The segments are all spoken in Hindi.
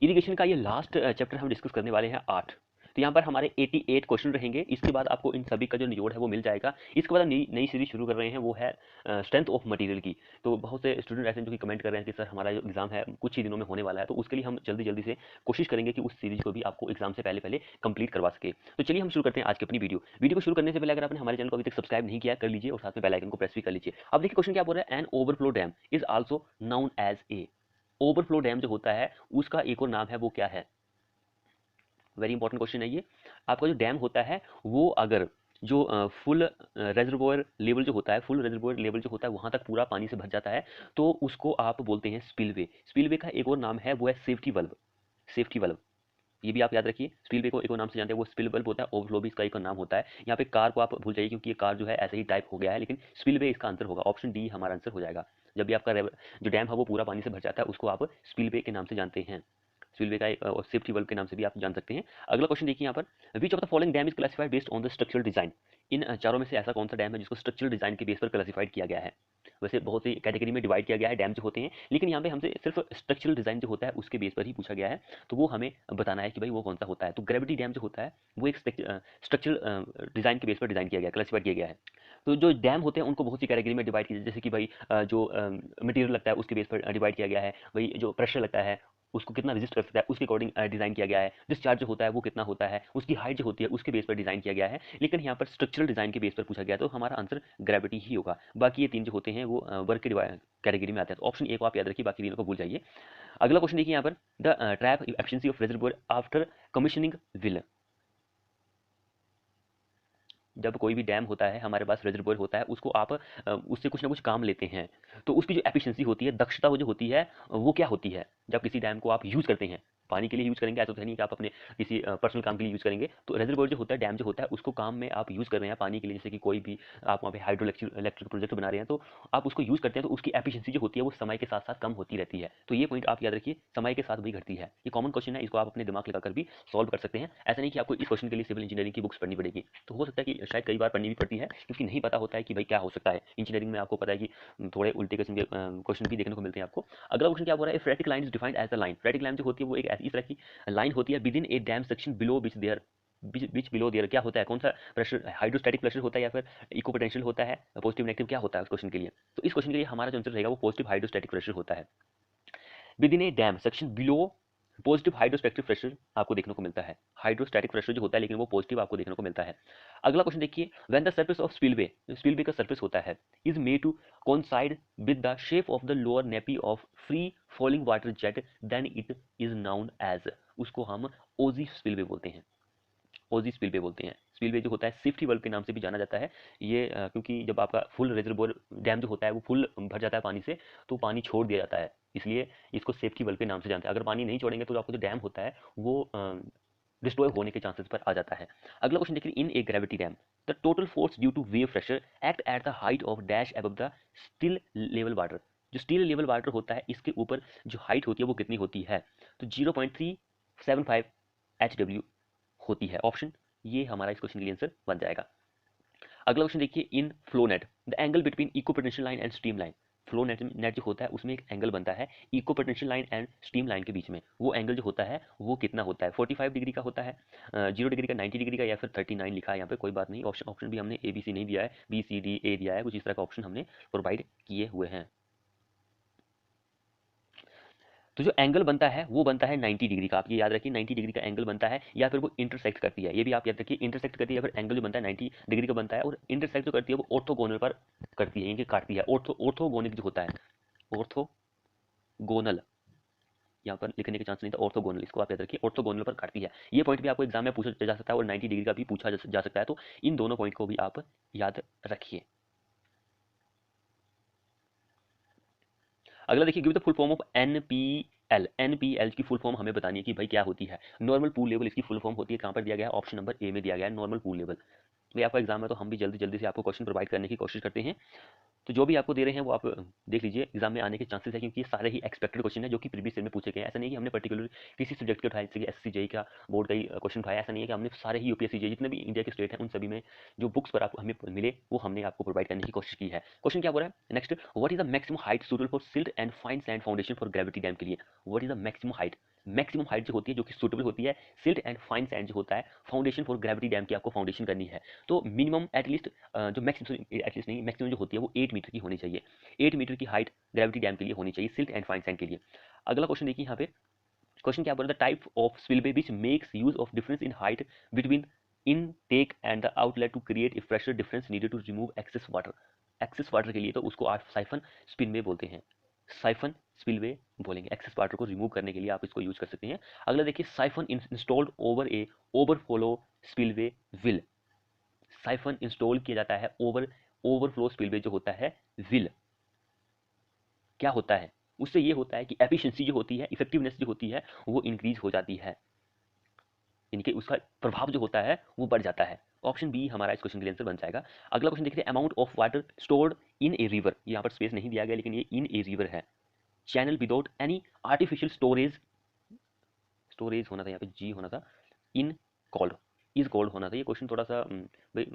इरिगेशन का ये लास्ट चैप्टर हम डिस्कस करने वाले हैं 8। तो यहाँ पर हमारे 88 क्वेश्चन रहेंगे। इसके बाद आपको इन सभी का जो निचोड़ है वो मिल जाएगा। इसके बाद हम नई नई सीरीज शुरू कर रहे हैं, वो है स्ट्रेंथ ऑफ मटेरियल की। तो बहुत से स्टूडेंट ऐसे हैं जो कि कमेंट कर रहे हैं कि सर हमारा जो एग्जाम है कुछ ही दिनों में होने वाला है, तो उसके लिए हम जल्दी जल्दी से कोशिश करेंगे कि उस सीरीज को भी आपको एग्जाम से पहले पहले कंप्लीट करवा सके। तो चलिए हम शुरू करते हैं आज की अपनी वीडियो को शुरू करने से पहले अगर आपने हमारे चैनल को अभी तक सब्सक्राइब नहीं किया कर लीजिए और साथ में बेल आइकन को प्रेस भी कर लीजिए। अब देखिए क्वेश्चन क्या बोल रहा है, an overflow dam is also known as a. Overflow dam जो होता है उसका एक और नाम है, वो क्या है? वेरी इंपॉर्टेंट क्वेश्चन है ये। आपका जो डैम होता है वो अगर जो फुल रेजर्वोयर लेवल जो होता है, फुल रेजर्वोयर लेवल जो होता है वहां तक पूरा पानी से भर जाता है, तो उसको आप बोलते हैं स्पिलवे। स्पिलवे का एक और नाम है, वो है सेफ्टी वल्व। सेफ्टी वल्व, ये भी आप याद रखिए। स्पिलवे को एक और नाम से जानते हैं, वो स्पिल वल्व होता है। ओवरफ्लो भी इसका एक और नाम होता है। यहाँ पे कार को आप भूल जाइए क्योंकि ये कार जो है ऐसे ही टाइप हो गया है, लेकिन स्पिलवे इसका आंसर होगा। ऑप्शन डी हमारा आंसर हो जाएगा। जब भी आपका जो डैम है वो पूरा पानी से भर जाता है, उसको आप स्पिलवे के नाम से जानते हैं। स्पिलवे का एक और सेफ्टी वल्व के नाम से भी आप जान सकते हैं। अगला क्वेश्चन देखिए यहाँ पर, which of the following dam is classified based on the structural design. इन चारों में से ऐसा कौन सा डैम है जिसको स्ट्रक्चरल डिजाइन के बेस पर क्लासिफाइड किया गया है? वैसे बहुत सी कैटेगरी में डिवाइड किया गया है डैम जो होते हैं, लेकिन यहाँ पे हमसे सिर्फ स्ट्रक्चरल डिजाइन जो होता है उसके बेस पर ही पूछा गया है, तो वो हमें बताना है कि भाई वो कौन सा होता है। तो ग्रेविटी डैम जो होता है वो एक स्ट्रक्चरल डिजाइन के बेस पर डिजाइन किया गया, क्लासिफाइड किया गया है। तो जो डैम होते हैं उनको बहुत सी कैटेगरी में डिवाइड किया, जैसे कि भाई जो मटेरियल लगता है उसके बेस पर डिवाइड किया गया है। भाई जो प्रेशर लगता है उसको कितना रेजिस्ट कर सकता है उसके अकॉर्डिंग डिजाइन किया गया है। डिस्चार्ज जो होता है वो कितना होता है, उसकी हाइट जो होती है उसके बेस पर डिजाइन किया गया है। लेकिन यहाँ पर स्ट्रक्चरल डिजाइन के बेस पर पूछा गया, तो हमारा आंसर ग्रेविटी ही होगा। बाकी ये तीन जो होते हैं वो वर्क के कैटेगरी में आते हैं। तो ऑप्शन ए को आप याद रखिए, बाकी तीनों को भूल जाइए। अगला क्वेश्चन देखिए यहाँ पर, the trap efficiency of reservoir after commissioning will. जब कोई भी डैम होता है, हमारे पास रेजर्वोयर होता है, उसको आप उससे कुछ ना कुछ काम लेते हैं, तो उसकी जो एफिशिएंसी होती है, दक्षता वो जो होती है, वो क्या होती है? जब किसी डैम को आप यूज करते हैं, पानी के लिए यूज करेंगे, ऐसा तो है नहीं कि आप अपने किसी पर्सनल काम के लिए यूज करेंगे। तो रेजर्वोयर जो होता है, डैम जो होता है, उसको काम में आप यूज कर रहे हैं पानी के लिए, जैसे कि कोई भी आप वहाँ पे हाइड्रो इलेक्ट्रिक प्रोजेक्ट बना रहे हैं, तो आप उसको यूज करते हैं, तो उसकी एफिशिएंसी जो होती है वो समय के साथ साथ कम होती रहती है। तो ये पॉइंट आप याद रखिए, समय के साथ भी घटती है। ये कॉमन क्वेश्चन है, इसको आप अपने दिमाग लगाकर भी सॉल्व कर सकते हैं। ऐसा नहीं कि आपको इस क्वेश्चन के लिए सिविल इंजीनियरिंग की बुक्स पढ़नी पड़ेगी। तो हो सकता है कि शायद कई बार पढ़नी भी पड़ती है, क्योंकि नहीं पता होता है कि भाई क्या हो सकता है। इंजीनियरिंग में आपको पता है कि थोड़े उल्टे किस्म के क्वेश्चन भी देखने को मिलते हैं आपको। अगला क्वेश्चन क्या बोल रहा है, phreatic line is defined as the line. Phreatic line जो होती है वो एक ऐसी इस तरह की लाइन होती है within a dam section below which there, बीच बिलो देयर क्या होता है, कौन सा प्रेशर, हाइड्रोस्टैटिक प्रेशर होता है या फिर इको पोटेंशियल होता है, पॉजिटिव नेगेटिव क्या होता है उस क्वेश्चन के लिए? तो इस क्वेश्चन के लिए हमारा जो आंसर रहेगा वो पॉजिटिव हाइड्रोस्टैटिक प्रेशर होता है। Within a dam section below positive hydrostatic pressure आपको देखने को मिलता है। हाइड्रोस्टैटिक प्रेशर जो होता है लेकिन वो पॉजिटिव आपको देखने को मिलता है। अगला क्वेश्चन देखिए, when the surface of spillway, spillway का सरफेस होता है, is made to coincide with the shape of the lower nappe of free falling water jet, then it is known as, उसको हम ओजी स्पिलवे बोलते हैं। ओजी स्पिलवे बोलते हैं। स्पिलवे जो होता है सेफ्टी वल्व के नाम से भी जाना जाता है। ये क्योंकि जब आपका फुल रिजर्वोयर डैम जो होता है वो फुल भर जाता है पानी से, तो पानी छोड़ दिया जाता है, इसलिए इसको सेफ्टी वल्व के नाम से जानते हैं। अगर पानी नहीं छोड़ेंगे तो आपका जो डैम होता है वो डिस्ट्रॉय होने के चांसेस पर आ जाता है। अगला क्वेश्चन देखिए, in a gravity dam the total force due to wave pressure act at the height of dash above the still level water. जो स्टिल लेवल वाटर होता है इसके ऊपर जो हाइट होती है वो कितनी होती है? तो 0.375 HW होती है। ऑप्शन ये हमारा इस क्वेश्चन के लिए आंसर बन जाएगा। अगला क्वेश्चन देखिए, in flow net the angle between equipotential line and stream line. Flow net जो होता है उसमें एक एंगल बनता है equipotential line and stream line के बीच में। वो एंगल जो होता है वो कितना होता है? 45 डिग्री का होता है, 0 डिग्री का, 90 डिग्री का, या फिर 39 लिखा है यहाँ पे, कोई बात नहीं। ऑप्शन भी हमने ABC नहीं दिया है, BCD A दिया है, कुछ इस तरह का ऑप्शन हमने प्रोवाइड किए हुए हैं। तो जो एंगल बनता है वो बनता है 90 डिग्री का। आप ये याद रखिए, 90 डिग्री का एंगल बनता है, या फिर वो इंटरसेक्ट करती है। ये भी आप याद रखिए, इंटरसेक्ट करती है, या फिर एंगल जो बनता है 90 डिग्री का बनता है, और इंटरसेक्ट जो करती है वो ऑर्थोगोनल पर करती है, इनके काटती है। ऑर्थोगोनिक जो होता है, ऑर्थोगोनल यहाँ पर लिखने के चांस नहीं था, ऑर्थोगोनल, इसको आप याद रखिए, ऑर्थोगोनल पर काटती है। ये पॉइंट भी आपको एग्जाम में पूछा जा सकता है, और 90 डिग्री का भी पूछा जा सकता है। तो इन दोनों पॉइंट को भी आप याद रखिए। अगला देखिए, give the full form of NPL। NPL की फुल फॉर्म हमें बतानी है कि भाई क्या होती है। नॉर्मल पूल लेवल इसकी फुल फॉर्म होती है, कहाँ पर दिया गया है? ऑप्शन नंबर ए में दिया गया है, नॉर्मल पूल लेवल। तो ये आपका एग्जाम है, तो हम भी जल्दी जल्दी से आपको क्वेश्चन प्रोवाइड करने की कोशिश करते हैं। तो जो भी आपको दे रहे हैं वो आप देख लीजिए, एग्जाम में आने के चांसेस है, क्योंकि ये सारे ही एक्सपेक्टेड क्वेश्चन है जो कि प्रीवियस ईयर में पूछे गए हैं। ऐसा नहीं कि हमने पर्टिकुलर किसी सब्जेक्ट के उठाए, जैसे कि SSC JEE का बोर्ड का ही क्वेश्चन उठाया। ऐसा नहीं है कि हमने सारे ही UPSC JEE जितने भी इंडिया के स्टेट हैं उन सभी में जो बुक्स पर आपको हमें मिले वो हमने आपको प्रोवाइड करने की कोशिश की है। क्वेश्चन क्या बोल रहा है next, what is the maximum height suitable for silt and fine sand foundation for gravity dam के लिए? What is the maximum height? Maximum height जो होती है जो कि सूटेबल होती है, सिल्ट एंड फाइन सैंड जो होता है फाउंडेशन फॉर ग्रेविटी डैम की आपको फाउंडेशन करनी है। तो मिनिमम एटलीस्ट जो मैक्सिमम एटलीस्ट नहीं मैक्सिमम जो होती है वो 8 मीटर की होनी चाहिए। 8 मीटर की हाइट ग्रेविटी डैम के लिए होनी चाहिए सिल्ट एंड फाइन सैंड के लिए। अगला क्वेश्चन देखिए यहाँ पे, क्वेश्चन क्या बोल रहा है, the type of spillway which makes use of difference in height between intake and the outlet to create a pressure difference needed to remove excess water. Excess water के लिए तो उसको आप साइफन स्पिलवे बोलते हैं, साइफन स्पिलवे बोलेंगे। एक्सेस वाटर को रिमूव करने के लिए आप इसको यूज कर सकते हैं। अगला देखिए, siphon installed over A overflow spillway will. Siphon install किया जाता है ओवरफ्लो स्पिलवे जो होता है विल क्या होता है, उससे ये होता है कि एफिशिएंसी जो होती है, इफेक्टिवनेस जो होती है वो इंक्रीज हो जाती है, इनके उसका प्रभाव जो होता है वो बढ़ जाता है। ऑप्शन बी हमारा इस क्वेश्चन के लिए आंसर बन जाएगा। अगला क्वेश्चन देखते हैं, amount of water stored in a river. यहाँ पर स्पेस नहीं दिया गया लेकिन ये इन ए रिवर है। Channel without any artificial storage, storage होना था यहाँ पे जी होना था, इन कॉल्ड इज कोल्ड होना था। ये क्वेश्चन थोड़ा सा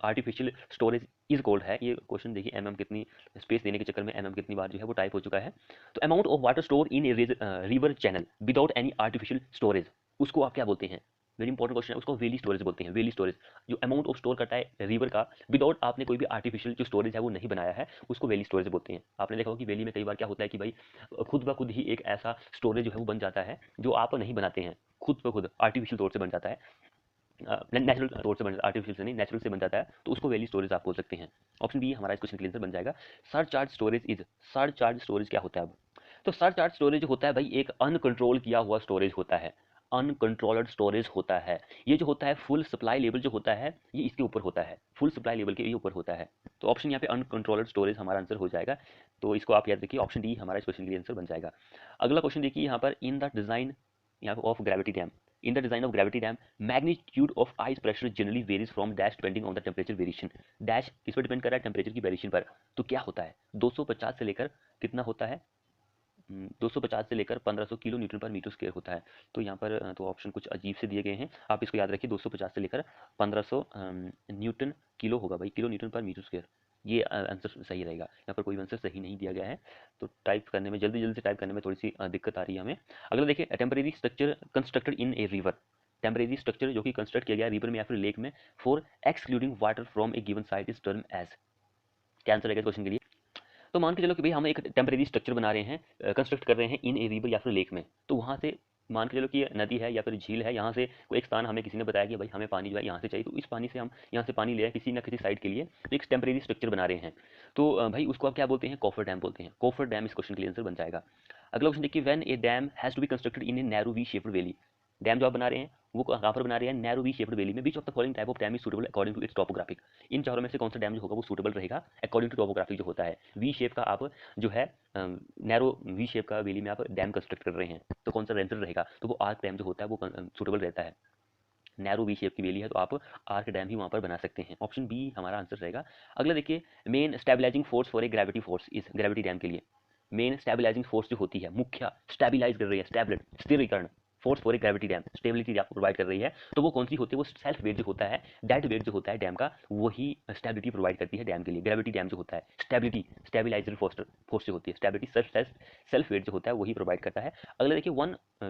आर्टिफिशियल स्टोरेज इज कोल्ड है, ये क्वेश्चन देखिए एमएम कितनी स्पेस देने के चक्कर में एमएम कितनी बार जो है वो टाइप हो चुका है। तो amount of water store in a river channel without any artificial storage, उसको आप क्या बोलते हैं, वेरी इंपॉर्टेंट क्वेश्चन है, उसको वेली स्टोरेज बोलते हैं। वेली स्टोरेज जो अमाउंट ऑफ स्टोर करता है रिवर का विदाउट आपने कोई भी आर्टिफिशियल जो स्टोरेज है वो नहीं बनाया है, उसको वेली स्टोरेज बोलते हैं। आपने देखा होगा कि वेली में कई बार क्या होता है कि भाई खुद ब खुद ही एक ऐसा स्टोरेज जो है वो बन जाता है जो आप नहीं बनाते हैं, खुद ब खुद आर्टिफिशियल तौर से बन जाता है, नेचुरल तौर से बन जाता है, आर्टिफिशियल से नहीं नेचुरल से बन जाता है, तो उसको वैली स्टोरेज आप बोल सकते हैं। ऑप्शन बी हमारा इस क्वेश्चन के लिए आंसर बन जाएगा। Surcharge storage is, surcharge storage क्या होता है अब, तो सरचार्ज स्टोरेज होता है भाई एक अनकंट्रोल किया हुआ स्टोरेज होता है, अनकंट्रोल्ड स्टोरेज होता है। ये जो होता है फुल सप्लाई लेवल जो होता है ये इसके ऊपर होता है, फुल सप्लाई लेवल के ये ऊपर होता है। तो ऑप्शन यहाँ पे अनकंट्रोल्ड स्टोरेज हमारा आंसर हो जाएगा। तो इसको आप याद रखिए, ऑप्शन डी हमारा इस क्वेश्चन के लिए आंसर बन जाएगा। अगला क्वेश्चन देखिए यहाँ पर, इन द डिजाइन यहाँ पे of gravity dam, in the design of gravity dam magnitude of ice pressure generally varies from dash depending on the temperature variation। dash किस पर डिपेंड कर रहा है, टेम्परेचर की वेरिएशन पर। तो क्या होता है 250 से लेकर कितना होता है 250 से लेकर 1500 किलो न्यूटन पर मीटर स्क्वायर होता है। तो यहाँ पर तो ऑप्शन कुछ अजीब से दिए गए हैं, आप इसको याद रखिए 250 से लेकर 1500 न्यूटन किलो होगा भाई, किलो न्यूटन पर मीटर स्क्वायर, ये आंसर सही रहेगा। यहाँ पर कोई आंसर सही नहीं दिया गया है, तो टाइप करने में जल्दी जल्दी से टाइप करने में थोड़ी सी दिक्कत आ रही है हमें। अगला देखिए, temporary structure constructed in a river. Temporary structure जो कि कंस्ट्रक्ट किया गया रिवर में या फिर लेक में for excluding water from a given site is term as, क्या आंसर रहेगा क्वेश्चन के लिए। तो मान के चलो कि भाई हम एक टेम्परेरी स्ट्रक्चर बना रहे हैं, कंस्ट्रक्ट कर रहे हैं इन ए रिवर या फिर लेक में, तो वहाँ से मान के चलो कि ये नदी है या फिर झील है, यहाँ से कोई एक स्थान हमें किसी ने बताया कि भाई हमें पानी जो है यहाँ से चाहिए, तो इस पानी से हम यहाँ से पानी ले आए किसी ना किसी साइड के लिए, तो एक टेम्परेरी स्ट्रक्चर बना रहे हैं। तो भाई उसको आप क्या बोलते हैं, कॉफर डैम बोलते हैं। कॉफर डैम इस क्वेश्चन के लिए आंसर बन जाएगा। अगला क्वेश्चन देखिए, when a dam has to be constructed in a narrow V shaped valley. Dam जो आप बना रहे हैं वो कहाँ पर बना रहे हैं, नैरो वी शेप्ड वैली में। Which of the following type of dam is suitable according to its topographic. इन चारों में से कौन सा डैम जो होगा वो सूटेबल रहेगा अकॉर्डिंग टू टोपोग्राफिक जो होता है। वी शेप का आप जो है नैरो वी शेप का वैली में आप डैम कंस्ट्रक्ट कर रहे हैं, तो कौन सा आंसर रहेगा, तो वो आर्क डैम जो होता है वो सूटेबल रहता है। नैरो वी शेप की वैली है तो आप आर्क डैम ही वहाँ पर बना सकते हैं। ऑप्शन बी हमारा आंसर रहेगा। अगला देखिए, main stabilizing force for a gravity force इस ग्रेविटी डैम के लिए मेन स्टेबलाइजिंग फोर्स जो होती है, मुख्य स्टेबलाइज कर रही है, स्टेबलेट स्थिरीकरण force for a gravity dam, stability आपको प्रोवाइड कर रही है, तो वो कौन सी होती है, वो सेल्फ वेट जो होता है, डेड वेट जो होता है डैम का, वही स्टेबिलिटी प्रोवाइड करती है डैम के लिए। ग्रेविटी डैम जो होता है स्टेबिलिटी स्टेबिलाइजर फोर्स जो होती है, स्टेबिलिटी सेल्फ वेट जो होता है वही प्रोवाइड करता है। अगला देखिए,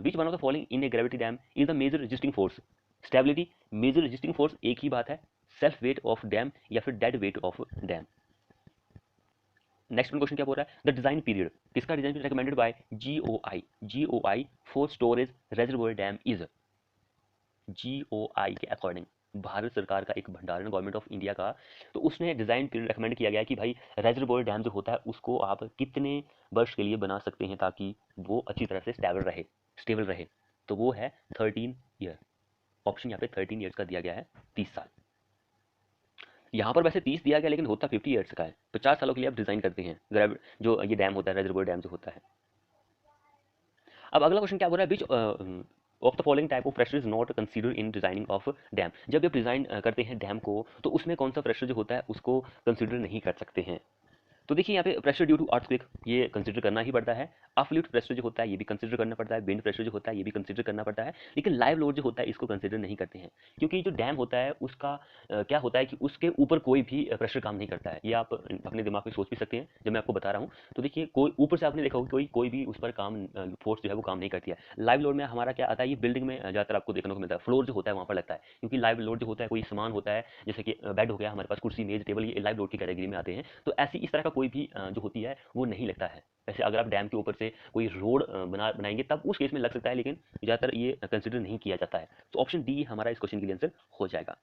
which one of the following in a gravity dam is the major resisting force. Stability major resisting force एक ही बात है, सेल्फ वेट ऑफ डैम या फिर dead weight of dam. Next question क्या बोल रहा है, द डिजाइन पीरियड, किसका design period recommended by GOI for storage reservoir dam is. GOI के अकॉर्डिंग, भारत सरकार का एक भंडारण, गवर्नमेंट ऑफ इंडिया का, तो उसने डिजाइन पीरियड रिकमेंड किया गया है कि भाई रेजर्वोयर डैम जो होता है उसको आप कितने वर्ष के लिए बना सकते हैं ताकि वो अच्छी तरह से स्टेबल रहे, तो वो है 13 ईयर। ऑप्शन यहाँ पे 13 ईयर्स का दिया गया है, 30 साल। यहाँ पर वैसे 30 दिया गया लेकिन होता 50 ईयर्स का है, 50 सालों के लिए आप डिजाइन करते हैं जो ये डैम होता है, रेजर्वोयर डैम जो होता है। अब अगला क्वेश्चन क्या बोल रहा है, which of the following type of pressure is not consider in designing of dam. जब आप डिजाइन करते हैं डैम को तो उसमें कौन सा प्रेशर जो होता है उसको कंसीडर नहीं कर सकते हैं। तो देखिए यहाँ पे प्रेशर ड्यू टू अर्थक्वेक ये कंसिडर करना ही पड़ता है। अपलिफ्ट प्रेशर जो होता है ये भी कंसिडर करना पड़ता है। विंड प्रेशर जो होता है ये भी कंसिडर करना पड़ता है। लेकिन लाइव लोड जो होता है इसको कंसिडर नहीं करते हैं, क्योंकि जो डैम होता है उसका क्या होता है कि उसके ऊपर कोई भी प्रेशर काम नहीं करता है। ये आप अपने दिमाग में सोच भी सकते हैं जब मैं आपको बता रहा हूँ। तो देखिए कोई ऊपर से आपने देखा होगा कोई भी उस पर काम फोर्स जो है वो काम नहीं करती है। लाइव लोड में हमारा क्या आता है, ये बिल्डिंग में ज़्यादातर आपको देखने को मिलता है। फ्लोर जो होता है वहाँ पर लगता है, क्योंकि लाइव लोड जो होता है कोई सामान होता है, जैसे कि बेड हो गया हमारे पास, कुर्सी मेज टेबल, ये लाइव लोड की कैटेगरी में आते हैं। तो ऐसी इस तरह का कोई भी जो होती है वो नहीं लगता है। वैसे अगर आप डैम के ऊपर से कोई रोड बनाएंगे तब उस केस में लग सकता है, लेकिन ज़्यादातर ये कंसिडर नहीं किया जाता है। तो ऑप्शन डी हमारा इस क्वेश्चन के लिए आंसर हो जाएगा।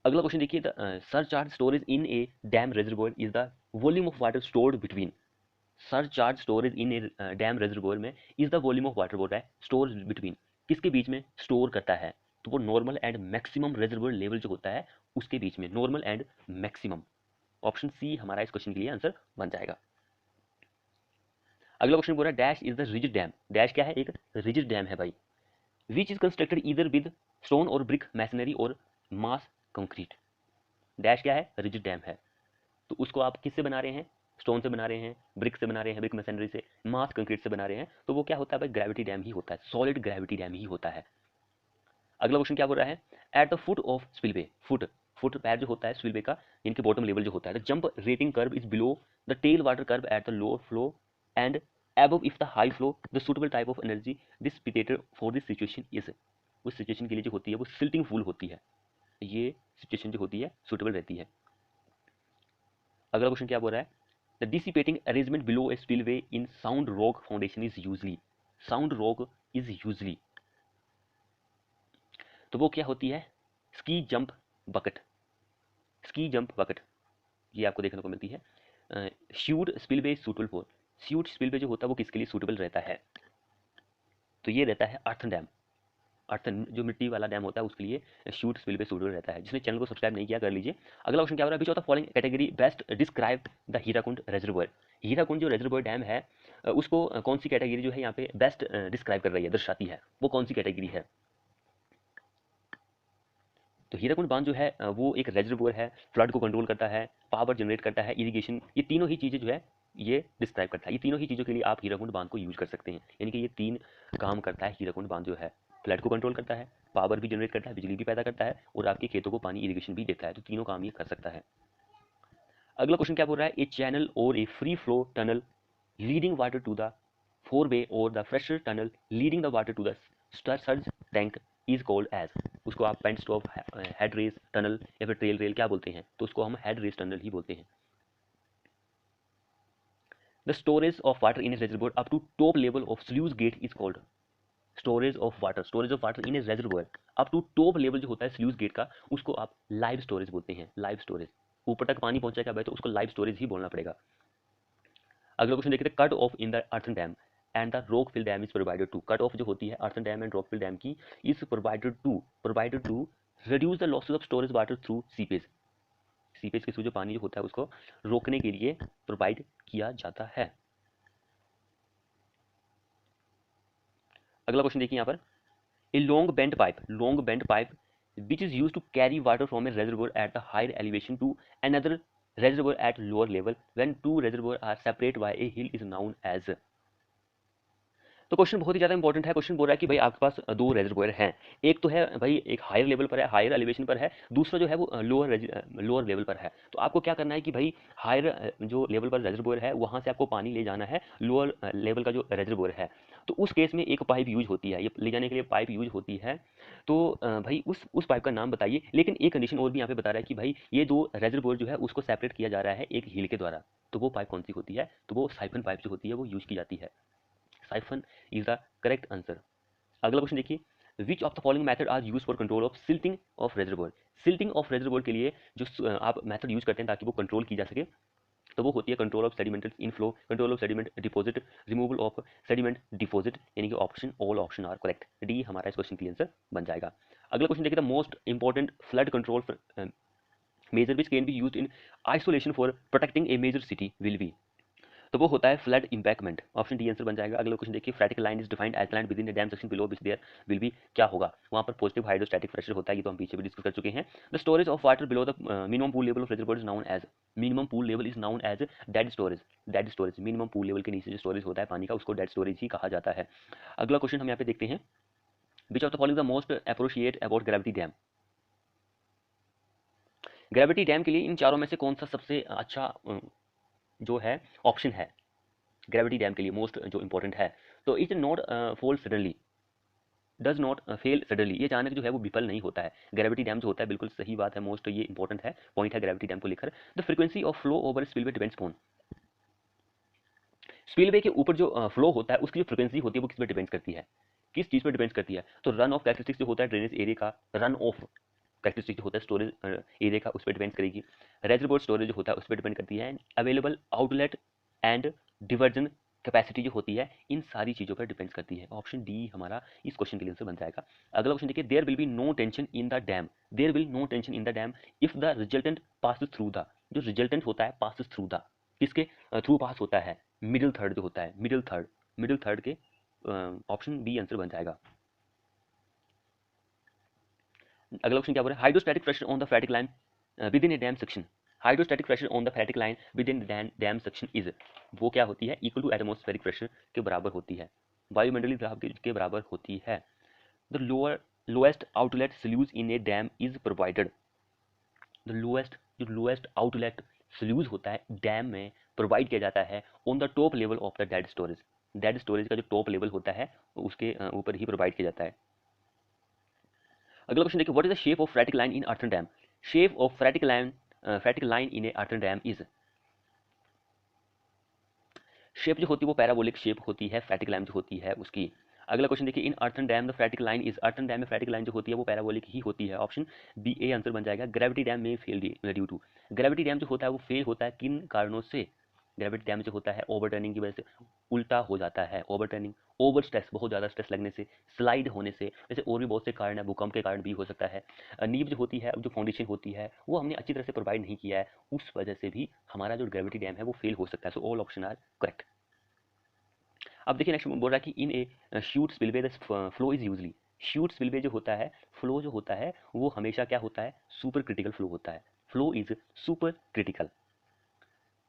अगला क्वेश्चन देखिए, surcharge storage in a dam reservoir is the volume of water stored between. Surcharge storage in a dam reservoir में is the volume of water बोल रहा है, स्टोर बिटवीन किसके बीच में स्टोर करता है। तो वो normal and maximum reservoir level जो होता है उसके बीच में, normal and maximum. Option C हमारा इस क्वेश्चन के लिए आंसर बन जाएगा। अगला क्वेश्चन बोल रहा है dash is the rigid dam. Dash क्या है, एक रिजिड डैम है भाई। Which is constructed either with stone और ब्रिक मैसनरी और मास कंक्रीट। डैश क्या है, रिजिड डैम है। तो उसको आप किससे बना रहे हैं, स्टोन से बना रहे हैं, ब्रिक से बना रहे हैं, ब्रिक मैसनरी से, मास कंक्रीट से बना रहे हैं। तो वो क्या होता है भाई, ग्रेविटी डैम ही होता है, सॉलिड ग्रेविटी डैम ही होता है। अगला क्वेश्चन क्या बोल रहा है, at the foot of spillway. Foot foot पैर जो होता है स्पिलवे का, इनके बॉटम लेवल जो होता है, the jump rating curve is below the tail water curve at the lower flow and above if the high flow the suitable type of energy dissipated for this situation is। उस सिचुएशन के लिए जो होती है वो सिल्टिंग फूल होती है, ये सिचुएशन जो होती है सुटेबल रहती है। अगला क्वेश्चन क्या बोल रहा है, the dissipating arrangement below A spillway in sound rock foundation is usually. Sound rock is usually, तो वो क्या होती है, ski jump bucket. Ski jump bucket ये आपको देखने को मिलती है। श्यूट स्पिलवे सूटेबल फॉर, श्यूट स्पिलवे जो होता है वो किसके लिए सूटेबल रहता है, तो ये रहता है अर्थन डैम। अर्थन जो मिट्टी वाला डैम होता है उसके लिए शूट स्पिलवे सूटेबल रहता है। जिसने चैनल को सब्सक्राइब नहीं किया कर लीजिए। अगला क्वेश्चन क्या हो रहा है, which of the following category best describe the Hirakud reservoir. Hirakud जो रेजर्वोयर डैम है उसको कौन सी कैटेगरी जो है यहाँ पे बेस्ट डिस्क्राइब कर रही है, दर्शाती है, वो कौन सी कैटेगरी है। तो हीराकुंड बांध जो है वो एक रेजर्वोयर है, फ्लड को कंट्रोल करता है, पावर जनरेट करता है, इरिगेशन, ये तीनों ही चीज़ें जो है ये डिस्क्राइब करता है। ये तीनों ही चीज़ों के लिए आप हीराकुंड बांध को यूज कर सकते हैं। यानी कि ये तीन काम करता है हीराकुंड बांध जो है, फ्लड को कंट्रोल करता है, पावर भी जनरेट करता है, बिजली भी पैदा करता है, और आपके खेतों को पानी इरिगेशन भी देता है। तो तीनों काम ये कर सकता है। अगला क्वेश्चन क्या बोल रहा है, ए चैनल और a free flow tunnel leading water to the forebay और the pressure tunnel leading the water to the surge tank is called as. उसको आप penstock, head race tunnel या फिर ट्रेल रेल क्या बोलते हैं, तो उसको हम हेड रेस टनल ही बोलते हैं। The storage of water in a reservoir up to top level of sluice gate is called. Storage of water, storage of water in a reservoir up to top level जो होता है स्लूज गेट का, उसको आप लाइव स्टोरेज बोलते हैं। लाइव स्टोरेज, ऊपर तक पानी पहुंचेगा भाई तो उसको लाइव स्टोरेज ही बोलना पड़ेगा। अगला क्वेश्चन देखते हैं, cut off in the earthen dam and the rock fill dam is provided to. Cut off जो होती है earthen dam and rock fill dam की is provided to reduce the losses of storage water through seepage. Seepage के थ्रू जो पानी जो होता है उसको रोकने के लिए प्रोवाइड किया जाता है। अगला क्वेश्चन देखिए यहाँ पर, a long bent pipe which is used to carry water from a reservoir at the higher elevation to another reservoir at lower level when two reservoirs are separate by a hill is known as। तो क्वेश्चन बहुत ही ज्यादा इंपॉर्टेंट है। क्वेश्चन बोल रहा है कि भाई आपके पास दो रेजर्वोयर हैं, एक तो है भाई एक हायर लेवल पर है, हायर एलिवेशन पर है, दूसरा जो है वो लोअर लेवल पर है। तो आपको क्या करना है कि भाई हायर जो लेवल पर रेजर्वोयर है वहां से आपको पानी ले जाना है लोअर लेवल का जो रेजर्वोयर है। तो उस केस में एक पाइप यूज होती है, ये ले जाने के लिए पाइप यूज होती है। तो भाई उस पाइप का नाम बताइए। लेकिन एक कंडीशन और भी यहाँ पे बता रहा है कि भाई ये दो रेजर्वोयर जो है उसको सेपरेट किया जा रहा है एक हिल के द्वारा। तो वो पाइप कौन सी होती है, तो वो साइफन पाइप जो होती है वो यूज की जाती है। Siphon is the correct answer. अगला क्वेश्चन देखिए, which of the following method are use for control of silting of reservoir. Silting of reservoir के लिए जो आप मेथड यूज करते हैं ताकि वो कंट्रोल की जा सके, तो वो होती है control of sediment inflow, control of sediment deposit, removal of sediment deposit. यानी कि option all option are correct, D हमारा इस क्वेश्चन के आंसर बन जाएगा। अगला क्वेश्चन देखिए, the most important flood control measure which can be used in isolation for protecting a major city will be. तो वो होता है flood embankment. Option D answer बन जाएगा। अगला क्वेश्चन देखिए, phreatic line is defined as land within the dam section below which there will be, क्या होगा वहां पर पॉजिटिव हाइड्रोस्टैटिक प्रेशर होता है, ये तो हम पीछे भी डिस्कस कर चुके हैं। The storage of water below the minimum pool level of reservoir is known as, minimum pool level is known as dead storage. Dead storage, minimum pool level के नीचे जो स्टोरेज होता है पानी का उसको डेड स्टोरेज ही कहा जाता है। अगला क्वेश्चन हम यहाँ पे देखते हैं, which of the following the most appropriate about gravity dam. Gravity dam के लिए इन चारों में से कौन सा सबसे अच्छा जो है ऑप्शन है ग्रेविटी डैम के लिए मोस्ट जो इंपॉर्टेंट है। तो it not fall suddenly, does not fail suddenly, ये अचानक जो है वो विफल नहीं होता है। ग्रेविटी डैम जो होता है, बिल्कुल सही बात है, मोस्ट ये इंपॉर्टेंट है, पॉइंट है ग्रेविटी डैम को लेकर। The frequency of flow over spillway depends on, spillway के ऊपर जो फ्लो होता है उसकी जो फ्रीक्वेंसी होती है वो किस पर डिपेंड करती है, किस चीज़ पर डिपेंड करती है। तो रन ऑफ कैरेक्टरिस्टिक्स जो होता है ड्रेनेज एरिया का, रन ऑफ कैरेक्टरिस्टिक जो होता है स्टोरेज एरिया का, उस पर डिपेंड करेगी। रेजर्वोयर स्टोरेज जो होता है उस पर डिपेंड करती है। Available outlet and diversion capacity जो होती है, इन सारी चीज़ों पर डिपेंड करती है। ऑप्शन डी हमारा इस क्वेश्चन के लिए आंसर बन जाएगा। अगला क्वेश्चन देखिए, there will be no tension in the dam, there will no tension in the dam if the resultant pass through the, जो रिजल्टेंट होता है पास थ्रू द, किसके थ्रू पास होता है, मिडिल थर्ड जो होता है, मिडिल थर्ड, मिडिल थर्ड के, ऑप्शन बी आंसर बन जाएगा। अगला क्वेश्चन क्या बोल रहा है, hydrostatic pressure on the phreatic line within a dam section, hydrostatic pressure on the phreatic line within dam section is, वो क्या होती है, इक्वल टू एटमॉस्फेरिक प्रेशर के बराबर होती है, वायुमंडलीय दबाव के बराबर होती है। The lowest outlet स्लूज in a dam is provided, the lowest outlet स्लूज होता है डैम में प्रोवाइड किया जाता है on the top level of the dead storage, dead storage का जो टॉप लेवल होता है उसके ऊपर ही प्रोवाइड किया जाता है। अगला क्वेश्चन देखिए, what is the shape of phreatic line in earthen dam, shape of phreatic line in a earthen dam is, shape जो होती है वो पैराबोलिक शेप होती है, फ्रैटिक लाइन जो होती है उसकी। अगला क्वेश्चन देखिए, in earthen dam the phreatic line is, earthen dam में फ्रैटिक लाइन जो होती है वो पैराबोलिक ही होती है। ऑप्शन बी ए आंसर बन जाएगा। ग्रेविटी डैम में fail due to, gravity dam जो होता है वो फेल होता है किन कारणों से, ग्रेविटी डैम जो होता है ओवरटर्निंग की वजह से उल्टा हो जाता है, ओवरटर्निंग, ओवर स्ट्रेस, बहुत ज़्यादा स्ट्रेस लगने से, स्लाइड होने से, जैसे और भी बहुत से कारण है, भूकंप के कारण भी हो सकता है। नींव जो होती है, जो फाउंडेशन होती है वो हमने अच्छी तरह से प्रोवाइड नहीं किया है, उस वजह से भी हमारा जो ग्रेविटी डैम है वो फेल हो सकता है। So all option are correct. अब देखिए नेक्स्ट बोल रहा है कि in a chute spillway the flow is usually, chute spillway जो होता है, फ्लो जो होता है वो हमेशा क्या होता है, सुपर क्रिटिकल फ्लो होता है, फ्लो इज सुपर क्रिटिकल।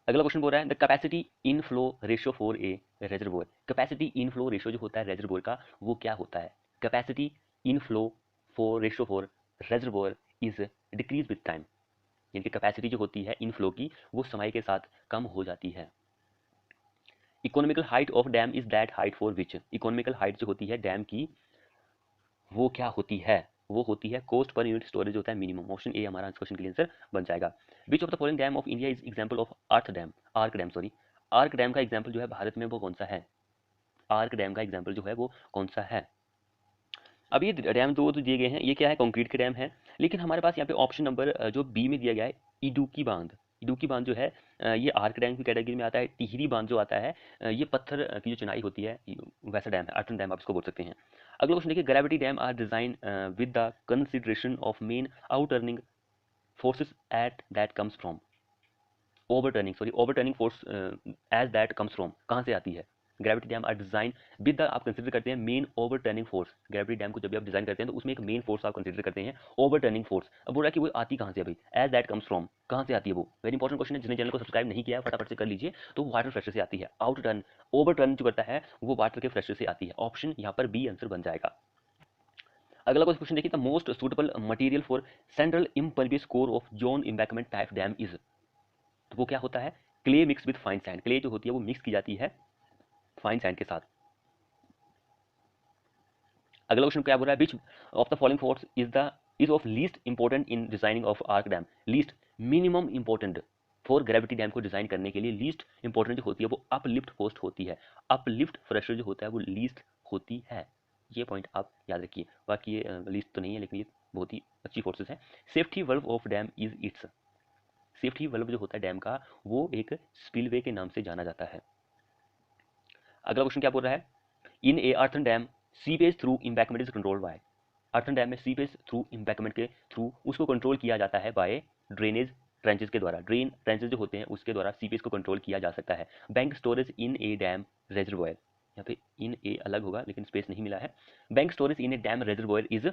अगला क्वेश्चन बोल रहा है, the capacity inflow ratio for a reservoir, capacity inflow ratio जो होता है रेजर्वोयर का वो क्या होता है, capacity inflow for ratio for reservoir is decrease with time, यानी कि कैपेसिटी जो होती है इन फ्लो की वो समय के साथ कम हो जाती है। Economical height of dam is that height for which, economical height जो होती है डैम की वो क्या होती है, वो होती है कॉस्ट पर यूनिट स्टोरेज होता है मिनिमम। ऑप्शन ए हमारा क्वेश्चन के लिए आंसर बन जाएगा। विच of the following dam of India is example of earth dam, arch dam, sorry arc dam का एग्जांपल जो है भारत में वो कौन सा है, आर्क डैम का एग्जांपल जो है वो कौन सा है। अब ये डैम दो तो दिए गए हैं, ये क्या है, कंक्रीट के डैम है, लेकिन हमारे पास यहाँ पे ऑप्शन नंबर जो बी में दिया गया है, इडुक्की बांध, इडुक्की बांध जो है ये आर्क डैम की कैटेगरी में आता है। टिहरी बांध जो आता है ये पत्थर की जो चिनाई होती है वैसा डैम है, अर्टन डैम आप इसको बोल सकते हैं। अगला क्वेश्चन देखिए, gravity dam are design with the consideration of main overturning forces at that comes from, overturning, sorry overturning force as that comes from कहाँ से आती है, gravity dam are design with the, आप कंसिडर करते हैं main overturning force, gravity dam को जब भी आप डिजाइन करते हैं तो उसमें एक मेन फोर्स आप कंसिडर करते हैं ओवरटर्निंग फोर्स। अब बोल रहा है कि वो आती कहाँ से है भाई, एज दैट कम्स फ्रॉम कहाँ से आती है वो, वेरी इंपॉर्टेंट क्वेश्चन है, जिसने चैनल को सब्सक्राइब नहीं किया है फटाफट से कर लीजिए। तो वाटर प्रेशर से आती है, आउट टर्न, ओवरटर्न जो करता है वो वाटर के प्रेशर से आती है। ऑप्शन यहाँ पर बी आंसर बन जाएगा। अगला क्वेश्चन देखिए, the most suitable material for central impervious core of zone embankment type dam is, तो वो क्या होता है, clay mix with fine sand, clay जो होती है वो मिक्स की जाती है फाइन सैंड के साथ। अगला क्वेश्चन क्या बोल रहा है, which of the following force is of least important in designing of arc dam, least minimum important for gravity dam को डिजाइन करने के लिए लीस्ट इंपॉर्टेंट जो होती है वो अपलिफ्ट फोर्स होती है, अपलिफ्ट प्रेशर जो होता है वो लीस्ट होती है, ये पॉइंट आप याद रखिए। बाकी ये लीस्ट तो नहीं है लेकिन ये बहुत ही अच्छी फोर्सेस है। Safety valve of dam is it's, safety valve जो होता है डैम का वो एक स्पिलवे के नाम से जाना जाता है। अगला क्वेश्चन क्या बोल रहा है, इन ए अर्थन डैम सीवेज through embankment is controlled by, earthen dam में सीवेज थ्रू इम्बैकमेंट के थ्रू उसको कंट्रोल किया जाता है बाय ड्रेनेज ट्रेंचेस के द्वारा, ड्रेन ट्रेंचेस जो होते हैं उसके द्वारा सीपेज को कंट्रोल किया जा सकता है। Bank storage in a dam reservoir, यहाँ पे इन ए अलग होगा लेकिन स्पेस नहीं मिला है। Bank storage in a dam reservoir is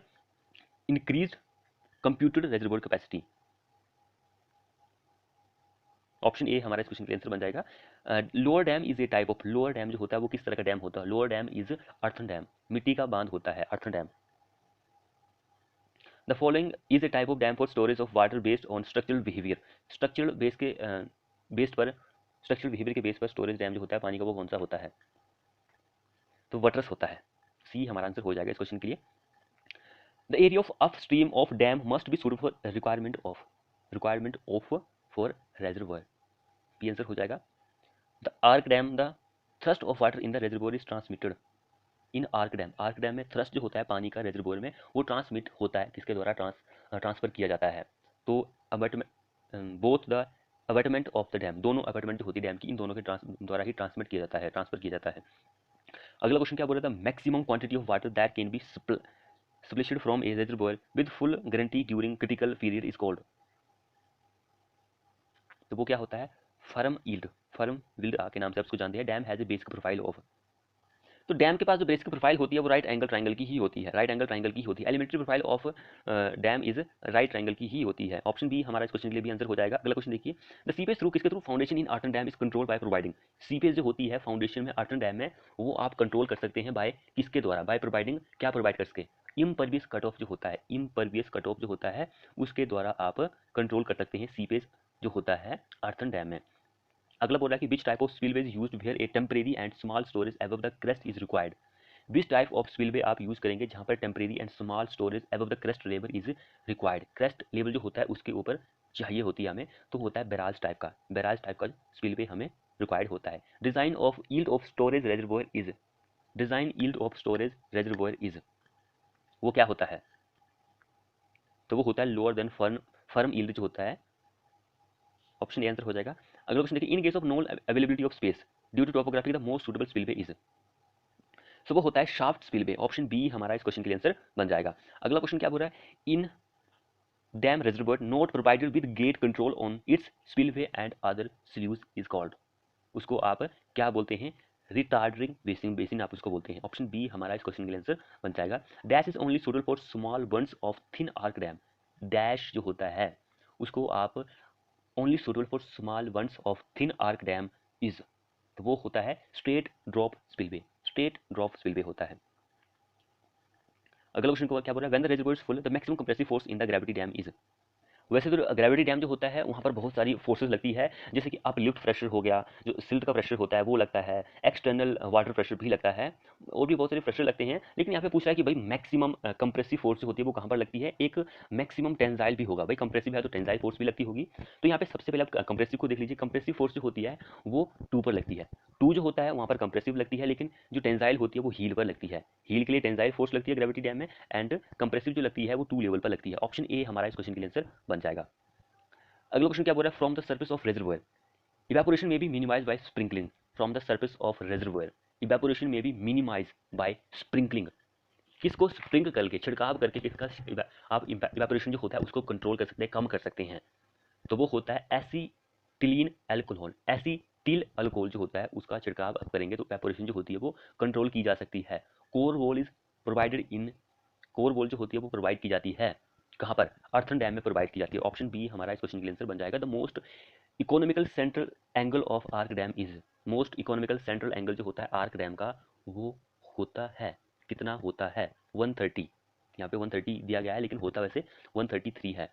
increased computed reservoir capacity. Option A हमारा इस क्वेश्चन का आंसर बन जाएगा। Lower dam is a type of, lower dam जो होता है वो किस तरह का डैम होता है? Lower dam is earthen dam, मिट्टी का बांध होता है earthen dam. The following is a type of dam for storage of water based on structural behaviour, structural base के बेस पर, स्ट्रक्चरल बिहेवियर के बेस पर स्टोरेज डैम जो होता है पानी का वो कौन सा होता है? तो वटरस होता है, सी हमारा आंसर हो जाएगा इस क्वेश्चन के लिए। The area of upstream of dam must be suitable for requirement of for reservoir, P answer हो जाएगा। The arch dam, the thrust of water in the reservoir is transmitted in arch dam, arch dam में थ्रस्ट जो होता है पानी का रेजर्वोयर में वो ट्रांसमिट होता है, किसके द्वारा? ट्रांसफर किया जाता है। तो abutment, both the abutment of the dam, दोनों अबटमेंट जो होती है डैम की, इन दोनों के द्वारा ही ट्रांसमिट किया जाता है, ट्रांसफर किया जाता है। अगला क्वेश्चन क्या बोल रहा था? Maximum quantity of water that can be splashed from a reservoir with full guarantee during critical period is called, तो वो क्या होता है? फर्म यील्ड, फर्म यील्ड के नाम से आप उसको जानते हैं। Dam has a basic profile of, तो डैम के पास जो बेसिक प्रोफाइल होती है वो राइट एंगल ट्रायंगल की ही होती है, राइट एंगल ट्रायंगल की होती है। Elementary profile of dam is right triangle की ही होती है। ऑप्शन बी हमारा इस क्वेश्चन के लिए भी आंसर हो जाएगा। अगला क्वेश्चन देखिए, द सीपेज थ्रू, किसके through? Foundation in earthen dam is control by providing, seepage जो होती है फाउंडेशन में अर्टन डैम में वो आप कंट्रोल कर सकते हैं बाय किसके द्वारा? बाय प्रोवाइडिंग, क्या प्रोवाइड कर सके? इम्परवियस कट ऑफ जो होता है, इम्परवियस कट ऑफ जो होता है उसके द्वारा आप कंट्रोल कर सकते हैं सीपेज जो होता है अर्थन डैम में। अगला बोल रहा है कि which type of spillway is used where a temporary and small storage above the crest is required, which type of spillway आप यूज करेंगे जहां पर temporary and small storage above the crest level is required, crest level जो होता है उसके ऊपर चाहिए होती है हमें, तो होता है बैराज टाइप का, बैराज टाइप का स्पिलवे हमें रिक्वायर्ड होता है। Design of yield of storage reservoir is, design yield of storage reservoir is, वो क्या होता है? तो वो होता है लोअर देन फर्म यील्ड जो होता है, ऑप्शन ए आंसर हो जाएगा। अगला क्वेश्चन देखिए, in case of no availability of space due to topography the most suitable spillway is, so वो होता है शाफ्ट स्पिलवे, ऑप्शन बी हमारा इस क्वेश्चन के लिए आंसर बन जाएगा। अगला क्वेश्चन क्या बोल रहा है? In dam reservoir not provided with gate control on its spillway and other sluice is called, उसको आप क्या बोलते हैं? रिटार्डिंग बेसिन, बेसिन आप उसको बोलते हैं। ऑप्शन बी हमारा इस क्वेश्चन के लिए आंसर बन जाएगा। Dash is only suitable for small bunch of thin arch dam, dash जो होता है उसको आप only suitable for small bunch of thin arch dam is, तो वो होता है straight drop spillway, straight drop spillway होता है। अगला क्वेश्चन को क्या बोल रहा है? When the reservoir is full the maximum compressive force in the gravity dam is, वैसे तो ग्रेविटी डैम जो होता है वहाँ पर बहुत सारी फोर्सेस लगती है, जैसे कि अपलिफ्ट प्रेशर हो गया, जो सिल्ट का प्रेशर होता है वो लगता है, एक्सटर्नल वाटर प्रेशर भी लगता है, और भी बहुत सारे प्रेशर लगते हैं। लेकिन यहाँ पे पूछ रहा है कि भाई मैक्सिमम कंप्रेसिव फोर्स जो होती है वो कहाँ पर लगती है? एक मैक्सिमम टेंजाइल भी होगा, भाई कंप्रेसिव है तो टेंजाइल फोर्स भी लगती होगी। तो यहाँ पे सबसे पहले आप कंप्रेसिव को देख लीजिए, कंप्रेसिव फोर्स जो होती है वो टू पर लगती है, टू जो होता है वहाँ पर कंप्रेसिव लगती है, लेकिन जो टेंजाइल होती है वो हील पर लगती है, हील के लिए टेंजाइल फोर्स लगती है ग्रेविटी डैम में, एंड कंप्रेसिव जो लगती है वो टू लेवल पर लगती है। ऑप्शन ए हमारा इस क्वेश्चन के लिए आंसर बन जाएगा। अगला क्वेश्चन क्या बोल रहा है? From the surface of reservoir evaporation may be minimize by sprinkling, from the surface of reservoir evaporation may be minimize by sprinkling, किसको स्प्रिंक करके, छिड़काव करके किसका आप इवेपोरेशन जो होता है उसको कंट्रोल कर सकते हैं, कम कर सकते हैं, तो वो होता है एसीटिलीन अल्कोहल, एसीटिल अल्कोहल जो होता है उसका छिड़काव आप करेंगे तो इवेपोरेशन जो होती है वो कंट्रोल की जा सकती है। Core wall is provided in, core wall जो होती है वो प्रोवाइड की जाती है कहाँ पर? अर्थन डैम में प्रोवाइड की जाती है। ऑप्शन बी हमारा इस क्वेश्चन के लिए आंसर बन जाएगा। The most economical central angle of arc dam is, most economical central angle जो होता है आर्क डैम का वो होता है, कितना होता है? 130, यहाँ पे 130 दिया गया है लेकिन होता वैसे 133 है,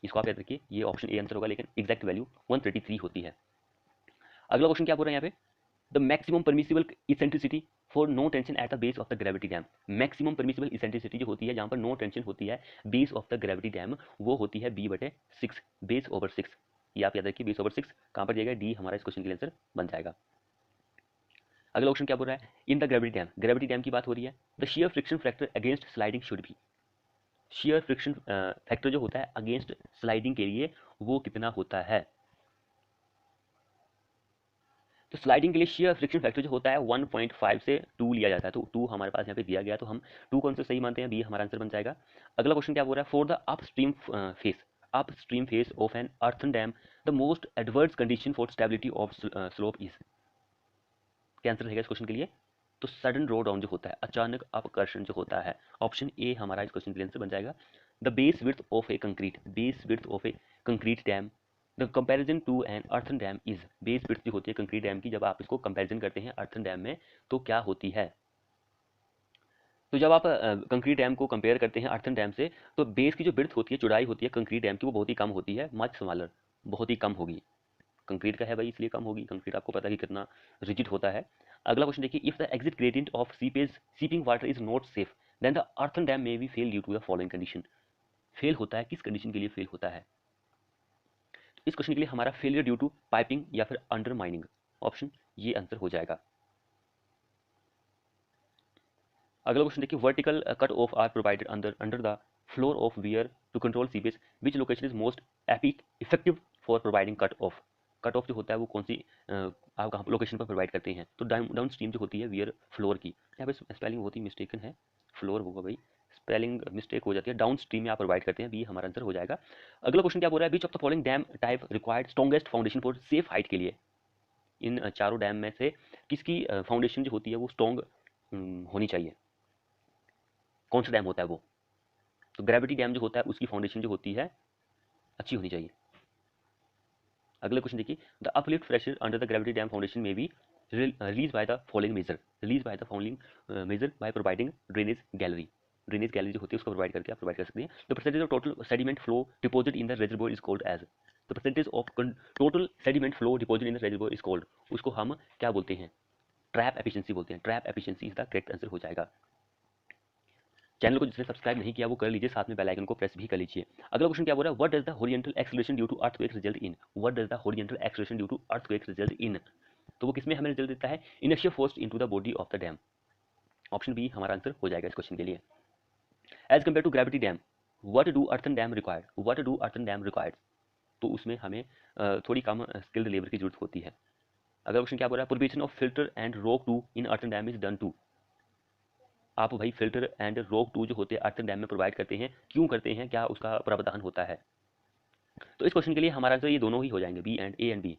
इसको आप याद रखिए, ये ऑप्शन ए आंसर होगा लेकिन एग्जैक्ट वैल्यू 133 होती है। अगला क्वेश्चन क्या बोल रहा है यहाँ पे? The maximum permissible eccentricity for no tension at the base of the gravity dam, maximum permissible eccentricity जो होती है जहाँ पर नो टेंशन होती है base of the gravity dam, वो होती है B/6, बेस ओवर 6, ये आप याद रखिए, बेस ओवर 6 कहाँ पर जाएगा? डी हमारा इस क्वेश्चन के लिए आंसर बन जाएगा। अगला क्वेश्चन क्या बोल रहा है? इन the gravity dam, gravity dam की बात हो रही है, the shear friction factor against sliding should be, shear friction factor जो होता है अगेंस्ट स्लाइडिंग के लिए वो कितना होता है? तो स्लाइडिंग के लिए शियर फ्रिक्शन फैक्टर जो होता है 1.5 से 2 लिया जाता है, तो 2 हमारे पास यहाँ पे दिया गया, तो हम 2 कौन से सही मानते हैं? बी हमारा आंसर बन जाएगा। अगला क्वेश्चन क्या बोल रहा है? For the upstream face, upstream face of an earthen dam the most adverse condition for stability of slope is. क्या आंसर रहेगा इस क्वेश्चन के लिए? तो सडन रो डाउन जो होता है, अचानक अपकर्षण जो होता है, ऑप्शन ए हमारा इस क्वेश्चन के लिए आंसर बन जाएगा। The base width of a concrete, base width of a concrete dam the comparison to an earthen dam is. Base width जो होती है कंक्रीट डैम की, जब आप इसको कंपैरिजन करते हैं अर्थन डैम में तो क्या होती है? तो जब आप कंक्रीट डैम को कंपेयर करते हैं अर्थन डैम से, तो बेस की जो विड्थ होती है, चौड़ाई होती है कंक्रीट डैम की, वो बहुत ही कम होती है, मच स्मॉलर, बहुत ही कम होगी। कंक्रीट का है भाई, इसलिए कम होगी। कंक्रीट आपको पता है कि कितना रिजिड होता है। अगला क्वेश्चन देखिए, if the exit gradient of seepage seeping water is not safe then the earthen dam may be fail due to the following condition. Fail होता है, किस कंडीशन के लिए फेल होता है? इस क्वेश्चन के लिए हमारा फेलियर ड्यू टू पाइपिंग या फिर अंडरमाइनिंग, ऑप्शन ये आंसर हो जाएगा। अगला क्वेश्चन देखिए, vertical cut off are provided under the floor of weir to control seepage which location is most effective for providing cut off. Cut off जो होता है वो कौन सी आप कहाँ लोकेशन पर प्रोवाइड करते हैं? तो डाउन स्ट्रीम जो होती है वियर फ्लोर की, यहाँ पे स्पेलिंग बहुत ही मिस्टेकन है, फ्लोर होगा भाई, स्पेलिंग मिस्टेक हो जाती है, डाउन स्ट्रीम में आप प्रोवाइड करते हैं, बी हमारा आंसर हो जाएगा। अगला क्वेश्चन क्या बोल रहा है, which of the following dam type required strongest foundation for safe height के लिए। इन चारों डैम में से किसकी फाउंडेशन जो होती है वो स्ट्रॉन्ग होनी चाहिए? कौन सा डैम होता है वो? तो ग्रेविटी डैम जो होता है उसकी फाउंडेशन जो होती है अच्छी होनी चाहिए। अगले क्वेश्चन देखिए, the uplift pressure under the gravity dam foundation may be release by the following measure, release by the following measure by providing drainage gallery. Drainage gallery जो होती है उसको प्रोवाइड करके आप प्रोवाइड कर सकते हैं। The percentage of total sediment flow deposit in the reservoir is called as. The percentage of total sediment flow deposit in the reservoir is called, उसको हम क्या बोलते हैं? ट्रैप एफिशिएंसी बोलते हैं। Trap efficiency is the correct answer हो जाएगा। चैनल को जिसने सब्सक्राइब नहीं किया वो कर लीजिए, साथ में बेल आइकन को प्रेस भी कर लीजिए। अगला क्वेश्चन क्या बोल रहा है, what does the horizontal acceleration due to earthquake result in. What does the horizontal acceleration due to earthquake result in, तो वो किसमें हमें रिजल्ट देता है? Inertial force into the body of the dam, option B हमारा आंसर हो जाएगा इस क्वेश्चन के लिए। As compare to gravity dam what do earthen dam required, what do earthen dam required, तो उसमें हमें थोड़ी कम स्किल्ड लेबर की जरूरत होती है। अगला क्वेश्चन क्या बोल रहा है, provision of filter and rock toe in earthen dam is done to. आप भाई फिल्टर एंड रॉक टू जो होते हैं अर्थन डैम में प्रोवाइड करते हैं, क्यों करते हैं, क्या उसका प्रावधान होता है? तो इस क्वेश्चन के लिए हमारा आंसर ये दोनों ही हो जाएंगे, B and B.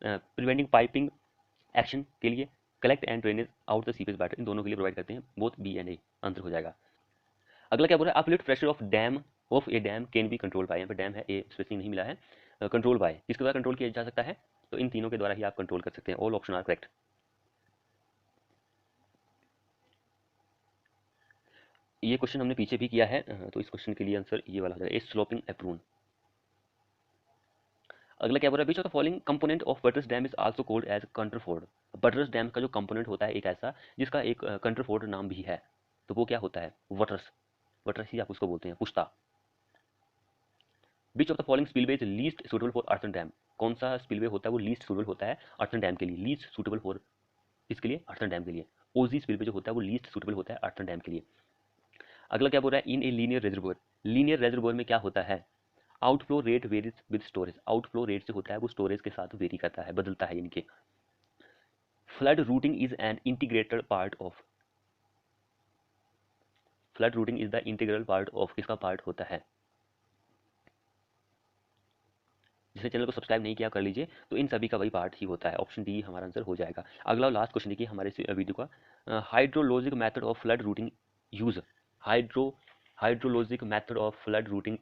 Preventing piping action के लिए, collect and drainage out the seepage water, इन दोनों के लिए प्रोवाइड करते हैं, both B and A answer हो जाएगा। अगला क्या बोल रहा है, uplift pressure of a dam can be control by, यहाँ पे डैम है, ए स्पेसिंग नहीं मिला है, कंट्रोल बाय किसके द्वारा कंट्रोल किया जा सकता है? तो इन तीनों के द्वारा ही आप कंट्रोल कर सकते हैं, ऑल ऑप्शन आर करेक्ट। ये क्वेश्चन हमने पीछे भी किया है, तो इस क्वेश्चन के लिए आंसर ये वाला हो जाएगा, ए स्लोपिंग एप्रून। अगला क्या बोल रहा है, which of the following component of buttress dam is also called as counterfort. Buttress dam का जो कंपोनेंट होता है एक ऐसा जिसका एक कंट्रफोर्ड नाम भी है, तो वो क्या होता है? वटरस, वटरस ही आप उसको बोलते हैं, पुश्ता। Which of the following spillway is least suitable for earthen dam, कौन सा स्पिलवे होता है वो लीस्ट सुटेबल होता है अर्थन डैम के लिए? लीस्ट सुटेबल फॉर इसके लिए अर्थन डैम के लिए ओजी स्पिलवे जो होता है वो लीस्ट सुटेबल होता है अर्थन डैम के लिए। अगला क्या बोल रहा है, इन ए लीनियर रेजर्वोयर, लीनियर रेजर्वोयर में क्या होता है? Outflow rate varies with storage, outflow rate जो होता है वो स्टोरेज के साथ वेरी करता है, बदलता है इनके। Flood routing is an integrated part of, flood routing is the integral part of, किसका पार्ट होता है? जिसने चैनल को सब्सक्राइब नहीं किया कर लीजिए, तो इन सभी का वही पार्ट ही होता है, ऑप्शन डी हमारा आंसर हो जाएगा। अगला लास्ट क्वेश्चन देखिए हमारे वीडियो का, hydrologic method of flood routing use, hydrologic method of flood routing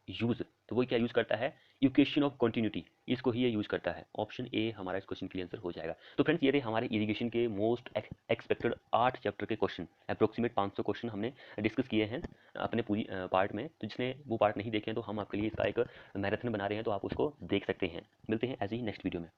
use, तो वो क्या यूज करता है? इक्वेशन ऑफ कंटिन्यूटी, इसको ही ये यूज करता है, ऑप्शन ए हमारा इस क्वेश्चन के लिए आंसर हो जाएगा। तो फ्रेंड्स ये रहे हमारे इरिगेशन के मोस्ट एक्सपेक्टेड 8 चैप्टर के क्वेश्चन, अप्रोक्सीमेट 500 क्वेश्चन हमने डिस्कस किए हैं अपने पूरी पार्ट में। तो जिसने वो पार्ट नहीं देखे हैं तो हम आपके लिए इसका एक मैराथन बना रहे हैं, तो आप उसको देख सकते हैं। मिलते हैं ऐसे ही नेक्स्ट वीडियो में।